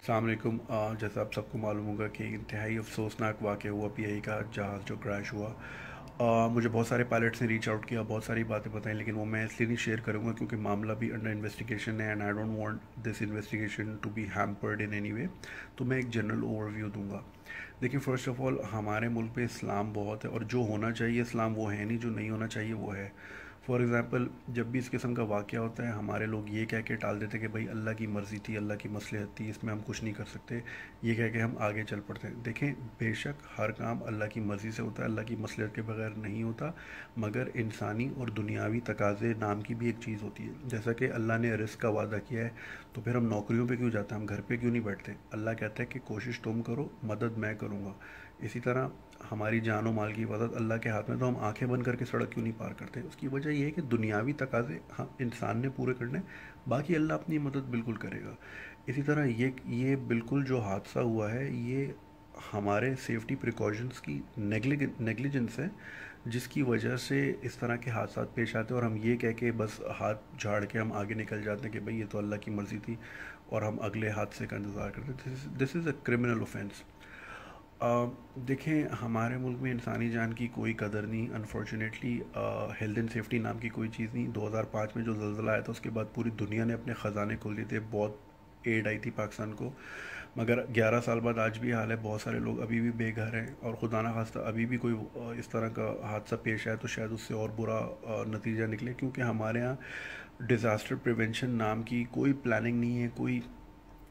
अस्सलाम वालेकुम। जैसा आप सबको मालूम होगा कि इंतहाई अफसोसनाक वाक़या हुआ पीआई का जहाज़ जो क्रैश हुआ। मुझे बहुत सारे पायलट्स ने रीच आउट किया, बहुत सारी बातें बताई, लेकिन वो मैं इसलिए नहीं शेयर करूँगा क्योंकि मामला भी अंडर इन्वेस्टिगेशन है and I don't want this investigation to be hampered in any way. तो मैं एक जनरल ओवरव्यू दूंगा। देखिए, फ़र्स्ट ऑफ़ ऑल हमारे मुल्क पे इस्लाम बहुत है और जो होना चाहिए इस्लाम वो है नहीं, जो नहीं होना चाहिए वो है। फॉर एग्ज़ाम्पल, जब भी इस किस्म का वाक़या होता है हमारे लोग ये कह के टाल देते हैं कि भाई अल्लाह की मर्ज़ी थी, अल्लाह की मसलहत थी, इसमें हम कुछ नहीं कर सकते। ये कह के हम आगे चल पड़ते हैं। देखें, बेशक हर काम अल्लाह की मर्ज़ी से होता है, अल्लाह की मसलहत के बगैर नहीं होता, मगर इंसानी और दुनियावी तकाज़े नाम की भी एक चीज़ होती है। जैसा कि अल्लाह ने रिज़्क़ का वादा किया है, तो फिर हम नौकरियों पे क्यों जाते हैं, हम घर पे क्यों नहीं बैठते। अल्लाह कहता है कि कोशिश तुम करो, मदद मैं करूँगा। इसी तरह हमारी जान और माल की हिफाजत अल्लाह के हाथ में, तो हम आंखें बंद करके सड़क क्यों नहीं पार करते। उसकी वजह यह है कि दुनियावी तकाजे हाँ इंसान ने पूरे करने, बाकी अल्लाह अपनी मदद बिल्कुल करेगा। इसी तरह ये बिल्कुल जो हादसा हुआ है ये हमारे सेफ्टी प्रिकॉशंस की नेग्लिजेंस है, जिसकी वजह से इस तरह के हादसा पेश आते हैं और हम ये कह के बस हाथ झाड़ के हम आगे निकल जाते हैं कि भाई ये तो अल्लाह की मर्ज़ी थी, और हम अगले हादसे का इंतज़ार करते हैं। This is a criminal offence. देखें, हमारे मुल्क में इंसानी जान की कोई कदर नहीं, अनफॉर्चुनेटली। हेल्थ एंड सेफ्टी नाम की कोई चीज़ नहीं। 2005 में जो ज़लज़ला आया था उसके बाद पूरी दुनिया ने अपने ख़जाने खोल दिए थे, बहुत एड आई थी पाकिस्तान को। मगर 11 साल बाद आज भी हाल है, बहुत सारे लोग अभी भी बेघर हैं, और खुदा ना खास्ता अभी भी कोई इस तरह का हादसा पेश आए तो शायद उससे और बुरा नतीजा निकले, क्योंकि हमारे यहाँ डिज़ास्टर प्रिवेंशन नाम की कोई प्लानिंग नहीं है, कोई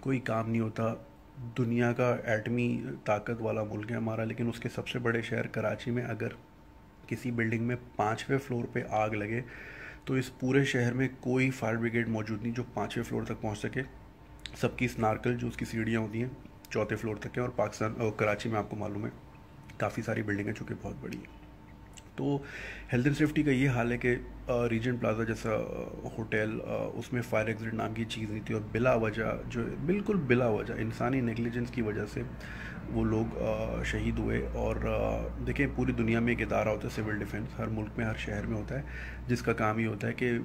कोई काम नहीं होता। दुनिया का एटमी ताकत वाला मुल्क है हमारा, लेकिन उसके सबसे बड़े शहर कराची में अगर किसी बिल्डिंग में 5वें फ्लोर पे आग लगे तो इस पूरे शहर में कोई फायर ब्रिगेड मौजूद नहीं जो 5वें फ्लोर तक पहुंच सके। सबकी स्नार्कल जो उसकी सीढ़ियाँ होती हैं 4थे फ्लोर तक है, और पाकिस्तान और कराची में आपको मालूम है काफ़ी सारी बिल्डिंग है जो कि बहुत बड़ी है। तो हेल्थ एंड सेफ्टी का ये हाल है कि रीजेंट प्लाजा जैसा होटल, उसमें फायर एग्जिट नाम की चीज़ नहीं थी, और बिला वजह, जो बिल्कुल बिला वजह इंसानी नेग्लिजेंस की वजह से वो लोग शहीद हुए। और देखें, पूरी दुनिया में एक इदारा होता है सिविल डिफेंस, हर मुल्क में हर शहर में होता है, जिसका काम ये होता है कि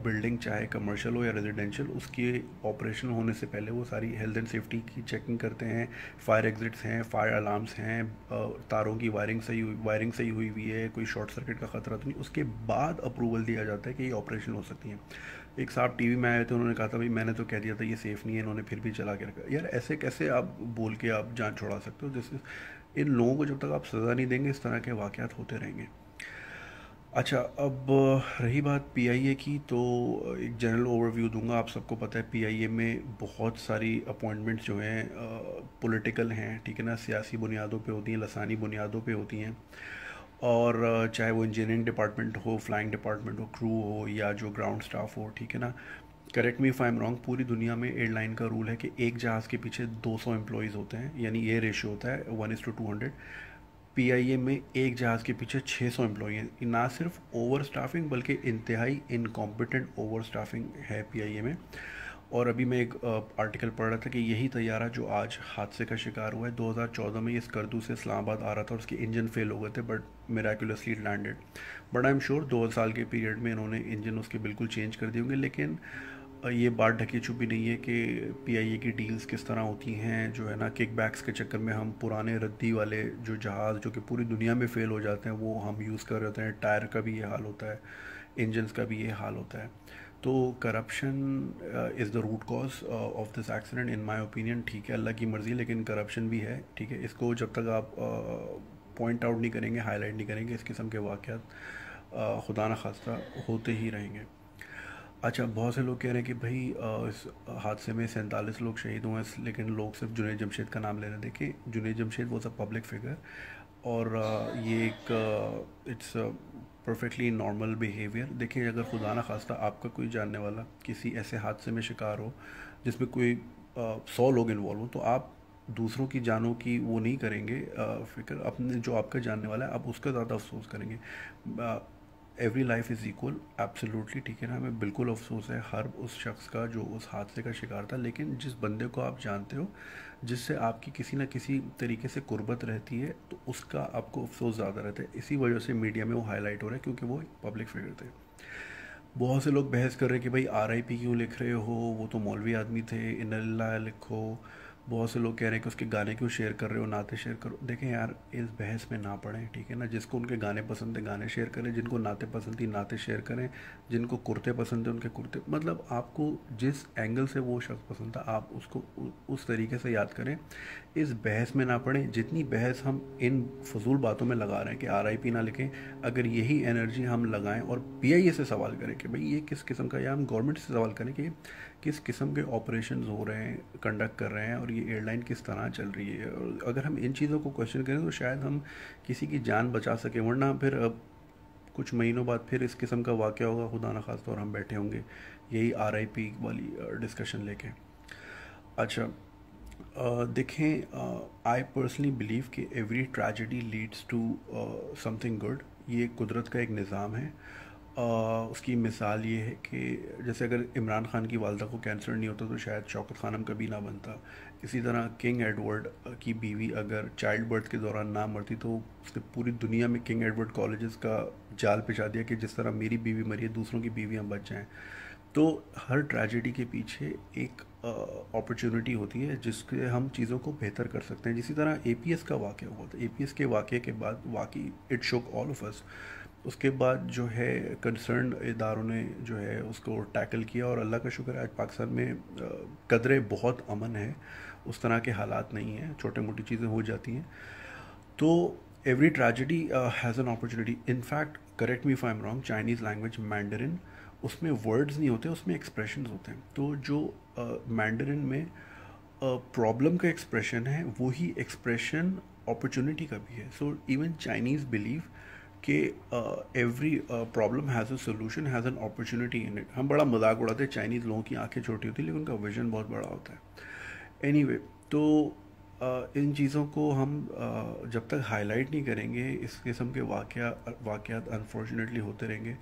बिल्डिंग चाहे कमर्शियल हो या रेजिडेंशियल, उसके ऑपरेशन होने से पहले वो सारी हेल्थ एंड सेफ्टी की चेकिंग करते हैं। फायर एग्जिट्स हैं, फायर अलार्म्स हैं, तारों की वायरिंग सही हुई हुई है, कोई शॉर्ट सर्किट का ख़तरा तो नहीं, उसके बाद अप्रूवल दिया जाता है कि ये ऑपरेशन हो सकती हैं। एक साहब टीवी में आए थे, उन्होंने कहा था भाई मैंने तो कह दिया था ये सेफ़ नहीं है, इन्होंने फिर भी चला के रखा। यार ऐसे कैसे आप बोल के आप जान छुड़ा सकते हो। जैसे इन लोगों को जब तक आप सज़ा नहीं देंगे इस तरह के वाक़यात होते रहेंगे। अच्छा, अब रही बात पीआईए की, तो एक जनरल ओवरव्यू दूंगा। आप सबको पता है पीआईए में बहुत सारी अपॉइंटमेंट्स जो हैं पॉलिटिकल हैं, ठीक है ना, सियासी बुनियादों पे होती हैं, लसानी बुनियादों पे होती हैं। और चाहे वो इंजीनियरिंग डिपार्टमेंट हो, फ्लाइंग डिपार्टमेंट हो, क्रू हो, या जो ग्राउंड स्टाफ हो, ठीक है ना। Correct me if I am wrong, पूरी दुनिया में एयरलाइन का रूल है कि एक जहाज़ के पीछे 200 एम्प्लॉयज़ होते हैं, यानी ये रेशियो होता है 1:200। पीआईए में एक जहाज़ के पीछे 600 एम्प्लॉई हैं। ना सिर्फ ओवर स्टाफिंग बल्कि इंतहाई इनकॉम्पिटेंट ओवर स्टाफिंग है पीआईए में। और अभी मैं एक आर्टिकल पढ़ रहा था कि यही तैयारा जो आज हादसे का शिकार हुआ है, 2014 में ये स्कर्दू से इस्लामाबाद आ रहा था और उसके इंजन फेल हो गए थे, but miraculously landed. But I am sure 2 साल के पीरियड में इन्होंने इंजन उसके बिल्कुल चेंज कर दिए होंगे। लेकिन ये बात ढकी छुपी नहीं है कि पीआईए की डील्स किस तरह होती हैं, जो है ना, किकबैक्स के चक्कर में हम पुराने रद्दी वाले जो जहाज़ जो कि पूरी दुनिया में फ़ेल हो जाते हैं वो हम यूज़ कर रहे होते हैं। टायर का भी ये हाल होता है, इंजन्स का भी ये हाल होता है। तो corruption is the root cause of this accident in my opinion. ठीक है, अल्लाह की मर्ज़ी, लेकिन करप्शन भी है, ठीक है। इसको जब तक आप पॉइंट आउट नहीं करेंगे, हाईलाइट नहीं करेंगे, इस किस्म के वाक़यात खुदा न खास्ता होते ही रहेंगे। अच्छा, बहुत से लोग कह रहे हैं कि भाई इस हादसे में 47 लोग शहीद हुए हैं, लेकिन लोग सिर्फ जुनैद जमशेद का नाम ले रहे हैं। देखिए, Junaid Jamshed was a public figure, और ये एक इट्स परफेक्टली नॉर्मल बिहेवियर। देखिए, अगर खुदा न खास्ता आपका कोई जानने वाला किसी ऐसे हादसे में शिकार हो जिसमें कोई 100 लोग इन्वॉल्व हो, तो आप दूसरों की जानों की वो नहीं करेंगे फिक्र, अपने जो आपका जानने वाला है आप उसका ज़्यादा अफसोस करेंगे। Every life is equal, absolutely, ठीक है ना। हमें बिल्कुल अफसोस है हर उस शख्स का जो उस हादसे का शिकार था, लेकिन जिस बंदे को आप जानते हो, जिससे आपकी किसी ना किसी तरीके से कुर्बत रहती है, तो उसका आपको अफसोस ज़्यादा रहता है। इसी वजह से मीडिया में वो हाईलाइट हो रहा है, क्योंकि वो एक पब्लिक फिगर थे। बहुत से लोग बहस कर रहे हैं कि भाई आरआईपी क्यों लिख रहे हो, वो तो मौलवी आदमी थे, इन्ना लिल्लाह लिखो। बहुत से लोग कह रहे हैं कि उसके गाने क्यों शेयर कर रहे हो, नाते शेयर करो। देखें यार, इस बहस में ना पड़ें, ठीक है ना। जिसको उनके गाने पसंद है गाने शेयर करें, जिनको नाते पसंद थी नाते शेयर करें, जिनको कुर्ते पसंद है उनके कुर्ते, मतलब आपको जिस एंगल से वो शख्स पसंद था आप उसको उस तरीके से याद करें। इस बहस में ना पड़ें। जितनी बहस हम इन फजूल बातों में लगा रहे हैं कि RIP ना लिखें, अगर यही एनर्जी हम लगाएं और PIA से सवाल करें कि भाई ये किस किस्म का, या हम गवर्नमेंट से सवाल करें कि किस किस्म के ऑपरेशन हो रहे हैं, कंडक्ट कर रहे हैं, और ये एयरलाइन किस तरह चल रही है, और अगर हम इन चीज़ों को क्वेश्चन करें तो शायद हम किसी की जान बचा सकें। वरना फिर अब कुछ महीनों बाद फिर इस किस्म का वाक़या होगा, खुदा न खास्ता, और हम बैठे होंगे यही RIP वाली डिस्कशन लेके। अच्छा, देखें, आई पर्सनली बिलीव कि every tragedy leads to something good. ये कुदरत का एक निज़ाम है। उसकी मिसाल ये है कि जैसे अगर इमरान खान की वालदा को कैंसर नहीं होता तो शायद शौकत खानम कभी ना बनता। इसी तरह किंग एडवर्ड की बीवी अगर चाइल्ड बर्थ के दौरान ना मरती तो उसने पूरी दुनिया में किंग एडवर्ड कॉलेजेस का जाल बिछा दिया कि जिस तरह मेरी बीवी मरी है दूसरों की बीवियाँ बच जाएँ। तो हर ट्रेजेडी के पीछे एक अपॉर्चुनिटी होती है जिससे हम चीज़ों को बेहतर कर सकते हैं। जिसी तरह APS का वाक़या हुआ था, APS के वाक़े के बाद वाकई इट शोक ऑल ऑफ अस। उसके बाद जो है कंसर्न इदारों ने जो है उसको टैकल किया, और अल्लाह का शुक्र है आज पाकिस्तान में कदरे बहुत अमन है, उस तरह के हालात नहीं हैं, छोटे मोटी चीज़ें हो जाती हैं। तो every tragedy has an opportunity. In fact correct me if I am wrong, Chinese language Mandarin, उसमें वर्ड्स नहीं होते, उसमें एक्सप्रेशंस होते हैं। तो जो मैंडरिन में प्रॉब्लम का एक्सप्रेशन है वही एक्सप्रेशन अपॉर्चुनिटी का भी है। सो इवन चाइनीज़ बिलीव कि every problem has a solution has an opportunity in it. हम बड़ा मजाक उड़ाते हैं, चाइनीज़ लोगों की आंखें छोटी होती हैं लेकिन उनका विजन बहुत बड़ा होता है। एनीवे, तो इन चीज़ों को हम जब तक हाईलाइट नहीं करेंगे, इस किस्म के वाक़यात अनफॉर्चुनेटली होते रहेंगे।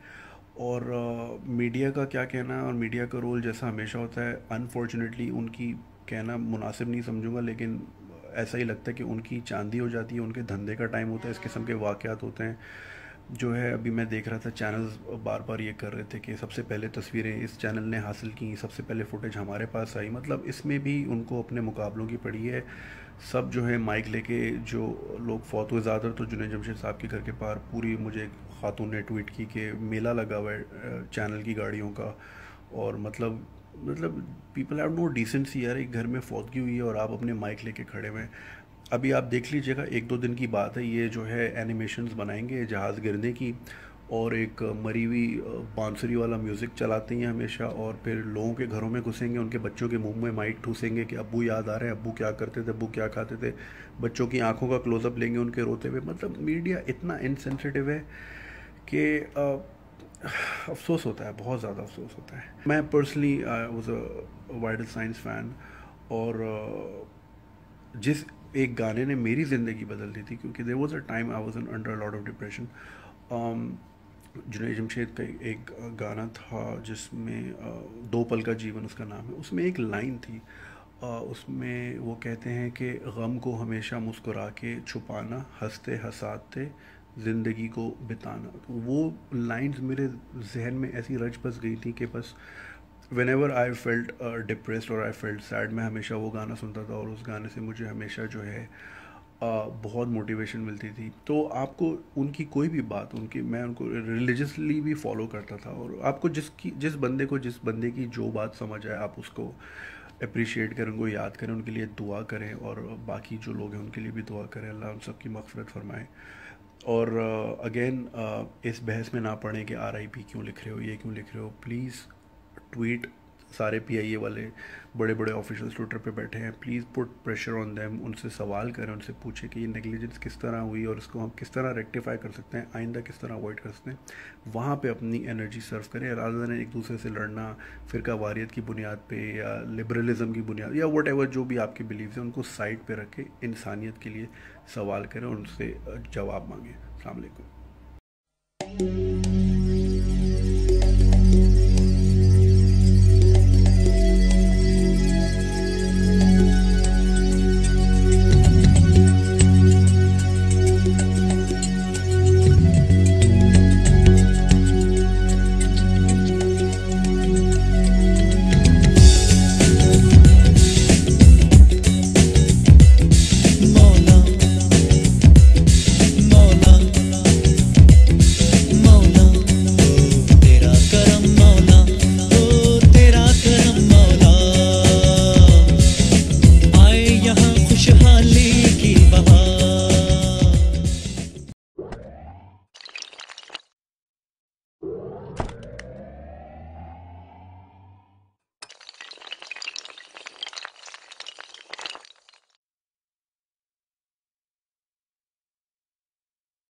और मीडिया का क्या कहना है, और मीडिया का रोल जैसा हमेशा होता है, अनफॉर्चुनेटली उनकी कहना मुनासिब नहीं समझूंगा, लेकिन ऐसा ही लगता है कि उनकी चांदी हो जाती है, उनके धंधे का टाइम होता है, इस किस्म के वाक़यात होते हैं। जो है अभी मैं देख रहा था चैनल्स बार बार ये कर रहे थे कि सबसे पहले तस्वीरें इस चैनल ने हासिल की, सबसे पहले फुटेज हमारे पास आई। मतलब इसमें भी उनको अपने मुकाबलों की पड़ी है। सब जो है माइक लेके, जो लोग फौत हुए ज़्यादातर तो जुनैद जमशेद साहब के घर के पार पूरी, मुझे एक खातून ने ट्वीट की कि मेला लगा हुआ है चैनल की गाड़ियों का, और मतलब पीपल हैव नो डिसेंसी यार, एक घर में फौतगी हुई है और आप अपने माइक लेके खड़े हुए हैं। अभी आप देख लीजिएगा, 1-2 दिन की बात है, ये जो है एनिमेशंस बनाएंगे जहाज़ गिरने की, और एक मरी हुई बांसुरी वाला म्यूज़िक चलाते हैं हमेशा, और फिर लोगों के घरों में घुसेंगे, उनके बच्चों के मुंह में माइक ठूसेंगे कि अब्बू याद आ रहे हैं, अब्बू क्या करते थे, अब्बू क्या खाते थे, बच्चों की आंखों का क्लोज़अप लेंगे उनके रोते हुए। मतलब मीडिया इतना इनसेंसिटिव है कि अफसोस होता है, बहुत ज़्यादा अफसोस होता है। मैं personally was a vital science fan, और जिस एक गाने ने मेरी ज़िंदगी बदल दी थी, क्योंकि there was a time I was under a lot of depression. Junaid Jamshed का एक गाना था जिसमें दो पल का जीवन उसका नाम है, उसमें एक लाइन थी, उसमें वो कहते हैं कि गम को हमेशा मुस्कुरा के छुपाना, हंसते हंसाते ज़िंदगी को बिताना। तो वो लाइंस मेरे जहन में ऐसी रच बस गई थी कि बस when ever I felt depressed और आई फेल्ट सैड, मैं हमेशा वो गाना सुनता था, और उस गाने से मुझे हमेशा जो है बहुत मोटिवेशन मिलती थी। तो आपको उनकी कोई भी बात, मैं उनको रिलीजियसली भी फॉलो करता था, और आपको जिस बंदे की जो बात समझ आए आप उसको अप्रिशिएट करें, उनको याद करें, उनके लिए दुआ करें, और बाकी जो लोग हैं उनके लिए भी दुआ करें, अल्लाह उन सब की मग़फ़िरत फरमाए। और अगेन इस बहस में ना पड़े कि RIP क्यों लिख रहे हो, ये क्यों लिख रहे हो। प्लीज़ ट्वीट, सारे PIA वाले बड़े बड़े ऑफिशियल्स ट्विटर पे बैठे हैं, please put pressure on them, उनसे सवाल करें, उनसे पूछें कि ये नेग्लिजेंस किस तरह हुई और इसको हम किस तरह रेक्टिफाई कर सकते हैं, आइंदा किस तरह अवॉइड कर सकते हैं। वहाँ पे अपनी एनर्जी सर्व करें, रादर देन एक दूसरे से लड़ना फ़िरका वारियत की बुनियाद पे या लिबरलिज़म की बुनियाद या वट एवर जो भी आपके बिलीव्स हैं, उनको साइड पे रख के इंसानियत के लिए सवाल करें और उनसे जवाब मांगें। अस्सलाम वालेकुम।